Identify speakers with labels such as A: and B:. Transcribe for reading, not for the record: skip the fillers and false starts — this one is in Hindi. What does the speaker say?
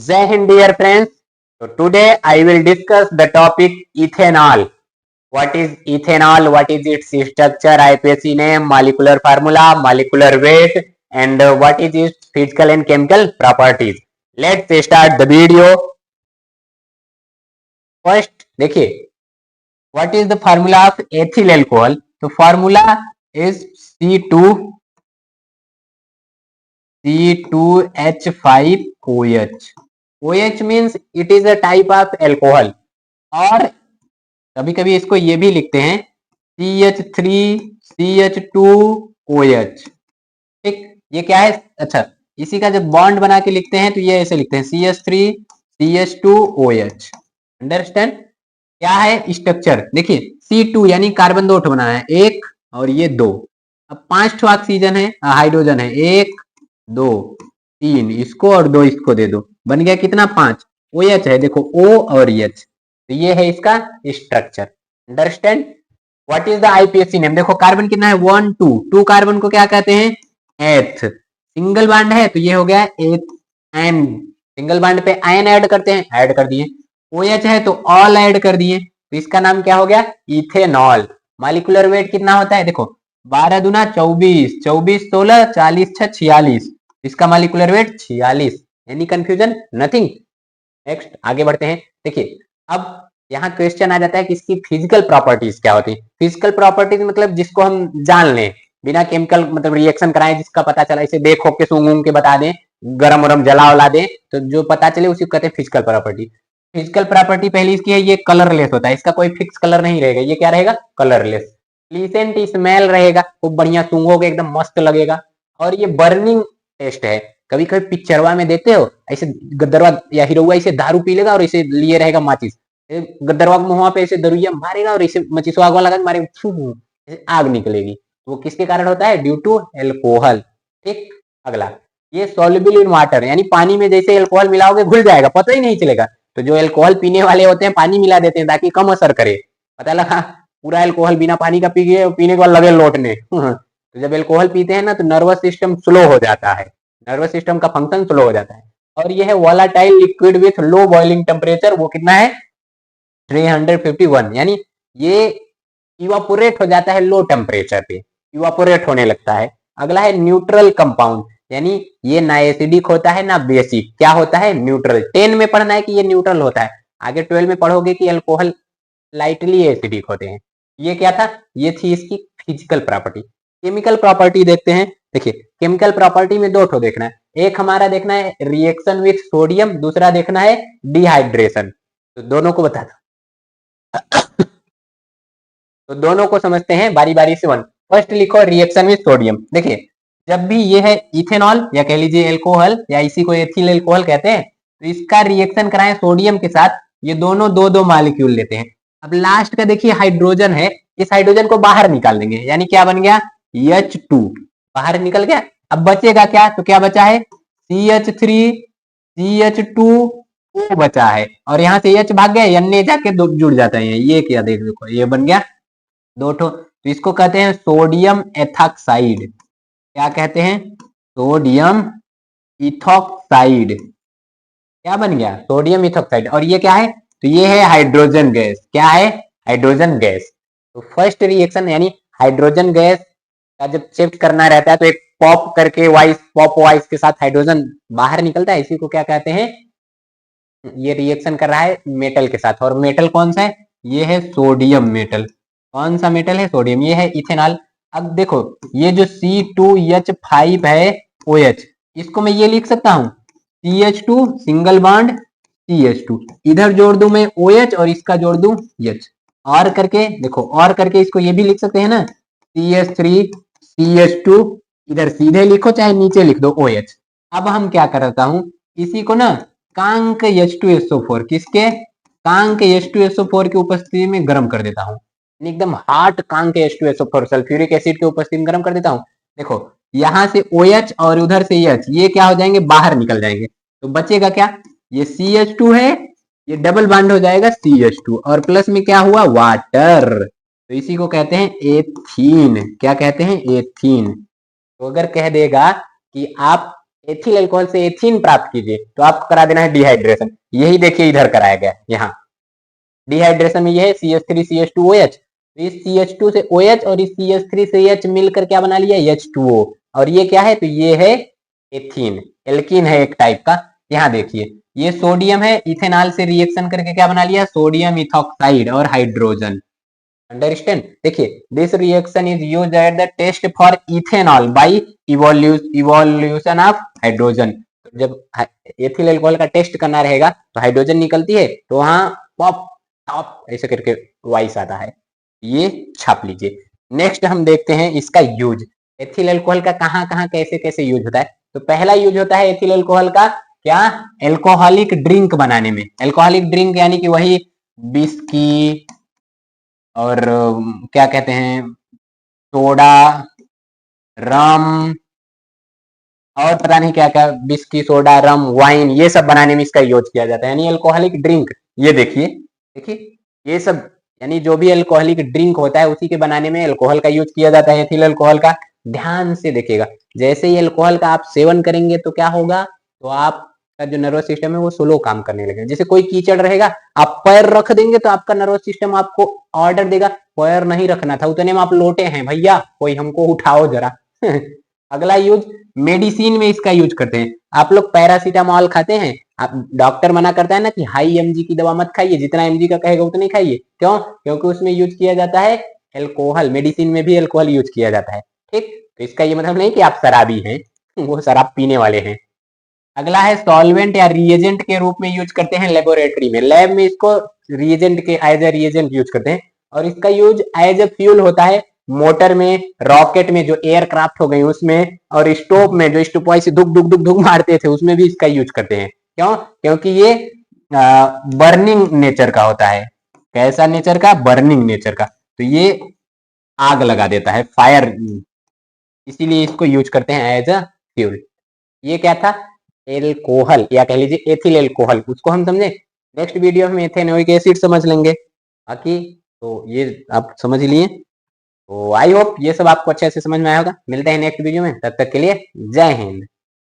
A: Jai Hind, dear friends. So today I will discuss the topic ethanol. What is ethanol? What is its structure, IPSC name, molecular formula, molecular weight, and what is its physical and chemical properties? Let's start the video. First, देखिए, what is the formula of ethyl alcohol? So formula is C2H5OH. OH means it is a type of alcohol. और कभी कभी इसको ये भी लिखते हैं CH3CH2OH। ठीक, ये क्या है? अच्छा, इसी का जब बॉन्ड बना के लिखते हैं तो ये ऐसे लिखते हैं CH3CH2OH। अंडरस्टैंड? क्या है स्ट्रक्चर? देखिए C2 यानी कार्बन दो ठो बना है, एक और ये दो। अब 5 ठो ऑक्सीजन है, हाइड्रोजन है, 1 2 3, इसको और 2 इसको दे दो, बन गया कितना? 5। OH है, देखो O और H, तो ये है इसका structure. Understand? What is the IPSC name? देखो कार्बन कितना है? 1 2, 2 कार्बन को क्या कहते हैं? एथ। सिंगल बॉन्ड है तो ये हो गया एथ एन। सिंगल बॉन्ड पे आयन ऐड करते हैं, ऐड कर दिए। OH है तो ऑल ऐड कर दिए, तो इसका नाम क्या हो गया? इथेनॉल। मॉलिक्यूलर वेट कितना होता है? देखो 12 दूना 24, 24 16, 40 6 46, इसका molecular weight 46। Any confusion? Nothing. Next आगे बढ़ते हैं। देखिए अब यहाँ क्वेश्चन आ जाता है कि इसकी फिजिकल प्रॉपर्टीज क्या होती है। फिजिकल प्रॉपर्टीज मतलब जिसको हम जान लें बिना केमिकल मतलब रिएक्शन कराए, जिसका पता चला, इसे देखो के सूंघ के बता दें, गरम वरम जला उला दें, तो जो पता चले उसी को कहते हैं फिजिकल प्रॉपर्टी। फिजिकल प्रॉपर्टी पहली इसकी है, ये कलरलेस होता है, इसका कोई फिक्स कलर नहीं रहेगा। ये क्या रहेगा? कलरलेस। प्लीसेंट स्मेल रहेगा, खूब बढ़िया, सूंघोगे एकदम मस्त लगेगा। और ये बर्निंग टेस्ट है। कभी कभी पिक्चरवा में देते हो ऐसे गद्दरवा या हीरोवा ऐसे दारू पी लेगा और इसे लिए रहेगा माचिस, गद्दरवा मुंह पे ऐसे दरुइया मारेगा और इसे माचिस आग लगा मारेगा, आग निकलेगी। वो किसके कारण होता है? Due to alcohol. ठीक, अगला ये सॉल्युबल इन वाटर, यानी पानी में जैसे एल्कोहल मिलाओगे घुल जाएगा, पता ही नहीं चलेगा। तो जो एल्कोहल पीने वाले होते हैं पानी मिला देते हैं ताकि कम असर करे। पता लगा पूरा एल्कोहल बिना पानी का पीने के बाद लगे लौटने। तो जब एल्कोहल पीते हैं ना तो नर्वस सिस्टम स्लो हो जाता है, नर्वस सिस्टम का फंक्शन स्लो हो जाता है। और ये है volatile liquid with low boiling temperature, वो कितना है? 351, यानी ये इवापोरेट हो जाता है लो टेम्परेचर पे, इवापोरेट होने लगता है। अगला है न्यूट्रल कंपाउंड, यानी ये ना एसिडिक होता है ना बेसिक, क्या होता है? न्यूट्रल। 10 में पढ़ना है कि ये न्यूट्रल होता है, आगे 12 में पढ़ोगे कि अल्कोहल लाइटली एसिडिक होते हैं। ये क्या था? ये थी इसकी फिजिकल प्रॉपर्टी। केमिकल प्रॉपर्टी देखते हैं। देखिए केमिकल प्रॉपर्टी में दो ठो देखना है, एक हमारा देखना है रिएक्शन विथ सोडियम, दूसरा देखना है डिहाइड्रेशन। तो दोनों को बता दो। तो दोनों को समझते हैं बारी बारी से। वन फर्स्ट लिखो रिएक्शन विथ सोडियम। देखिए जब भी ये है इथेनॉल या कह लीजिए एल्कोहल या इसी को एथिल एल्कोहल कहते हैं, तो इसका रिएक्शन कराएं सोडियम के साथ, ये दोनों दो दो मॉलिक्यूल लेते हैं। अब लास्ट का देखिए हाइड्रोजन है, इस हाइड्रोजन को बाहर निकाल देंगे, यानी क्या बन गया? H2 बाहर निकल गया। अब बचेगा क्या? तो क्या बचा है? CH3CH2O बचा है, और यहाँ से H भाग गया, N जाके जुड़ जाता है। ये क्या देखो, ये बन गया दो ठो, तो इसको कहते हैं सोडियम एथॉक्साइड। क्या कहते हैं? Sodium ethoxide. क्या बन गया? Sodium ethoxide. और ये क्या है? तो ये है हाइड्रोजन गैस। क्या है? Hydrogen gas. तो फर्स्ट रिएक्शन यानी हाइड्रोजन गैस का जब शिफ्ट करना रहता है तो एक पॉप करके वाइस, पॉप वाइस के साथ हाइड्रोजन बाहर निकलता है, इसी को क्या कहते हैं? ये रिएक्शन कर रहा है मेटल के साथ, और मेटल कौन सा है? ये है सोडियम मेटल। कौन सा मेटल है? सोडियम। ये है इथेनॉल। अब देखो ये जो C2H5 है OH, इसको मैं ये लिख सकता हूँ CH2 सिंगल बॉन्ड CH2, इधर जोड़ दूं मैं OH और इसका जोड़ दूं H, और करके देखो, और करके इसको ये भी लिख सकते हैं ना CH3CH2, इधर सीधे लिखो चाहे नीचे लिख दो OH। अब हम क्या करता हूँ, इसी को ना कांक H2SO4, किसके? कांक H2SO4 की उपस्थिति में गर्म कर देता हूँ, एकदम हॉट कांक H2SO4 सल्फ्यूरिक एसिड की उपस्थिति में गर्म कर देता हूँ। देखो यहाँ से OH और उधर से H, ये क्या हो जाएंगे? बाहर निकल जाएंगे। तो बचेगा क्या? ये CH2 है, ये डबल बॉन्ड हो जाएगा CH2, और प्लस में क्या हुआ? वाटर। तो इसी को कहते हैं एथीन। क्या कहते हैं? एथीन। तो अगर कह देगा कि आप एथिल अल्कोहल से एथीन प्राप्त कीजिए, तो आपको करा देना है डिहाइड्रेशन। यही देखिए इधर कराया गया यहाँ डिहाइड्रेशन में, ये है CH3CH2OH, तो इस CH2 से OH और इस CH3 से H मिलकर क्या बना लिया H2O, और ये क्या है, तो ये है एथीन, एल्कीन है एक टाइप का। यहाँ देखिए ये सोडियम है, इथेनॉल से रिएक्शन करके क्या बना लिया, सोडियम इथॉक्साइड और हाइड्रोजन। अंडरस्टैंड, देखिए this reaction is used at the test for ethanol by evolution of hydrogen. जब एथिल अल्कोहल का टेस्ट करना रहेगा तो हाइड्रोजन निकलती है, तो वहां पॉप टॉप ऐसे करके वॉइस आता है, ये छाप लीजिए। नेक्स्ट हम देखते हैं इसका यूज, एथिल अल्कोहल का कहाँ कहाँ कैसे कैसे यूज होता है। तो पहला यूज होता है एथिल अल्कोहल का क्या, एल्कोहलिक ड्रिंक बनाने में। एल्कोहलिक ड्रिंक यानी कि वही बिस्की और क्या कहते हैं, सोडा, रम और पता नहीं क्या क्या, बिस्की, सोडा, रम, वाइन, ये सब बनाने में इसका यूज किया जाता है, यानी अल्कोहलिक ड्रिंक। ये देखिए देखिए ये सब यानी जो भी अल्कोहलिक ड्रिंक होता है उसी के बनाने में अल्कोहल का यूज किया जाता है, एथिल अल्कोहल का। ध्यान से देखिएगा, जैसे ही अल्कोहल का आप सेवन करेंगे तो क्या होगा, तो आपका जो नर्वस सिस्टम है वो स्लो काम करने लगेगा। जैसे कोई कीचड़ रहेगा, आप पैर रख देंगे तो आपका नर्वस सिस्टम आपको ऑर्डर देगा पैर नहीं रखना था, उतने में आप लोटे हैं भैया, कोई हमको उठाओ जरा। अगला यूज मेडिसिन में इसका यूज करते हैं। आप लोग पैरासीटामोल खाते हैं, आप डॉक्टर मना करता है ना कि हाई एमजी की दवा मत खाइए, जितना एमजी का कहेगा उतनी खाइए। क्यों, क्योंकि उसमें यूज किया जाता है एल्कोहल, मेडिसिन में भी एल्कोहल यूज किया जाता है। ठीक, तो इसका ये मतलब नहीं कि आप शराबी हैं, वो शराब पीने वाले हैं। अगला है सॉल्वेंट या रिएजेंट के रूप में यूज करते हैं लेबोरेटरी में, लैब में इसको रिएजेंट के एज ए रिएजेंट यूज करते हैं। और इसका यूज एज ए फ्यूल होता है मोटर में, रॉकेट में जो एयरक्राफ्ट हो गई उसमें, और स्टोव में जो स्टोव से धुक धुक धुक धुक मारते थे उसमें भी इसका यूज करते हैं। क्यों, क्योंकि ये बर्निंग नेचर का होता है। कैसा नेचर का, बर्निंग नेचर का, तो ये आग लगा देता है, फायर, इसीलिए इसको यूज करते हैं एज अ फ्यूल। ये क्या था, एल्कोहल या कह लीजिए एथिल एल्कोहल, उसको हम समझे। नेक्स्ट वीडियो में एथेनोइक एसिड समझ लेंगे। बाकी तो ये आप समझ लिए, तो आई होप ये सब आपको अच्छे से समझ में आया होगा। मिलते हैं नेक्स्ट वीडियो में, तब तक के लिए जय हिंद।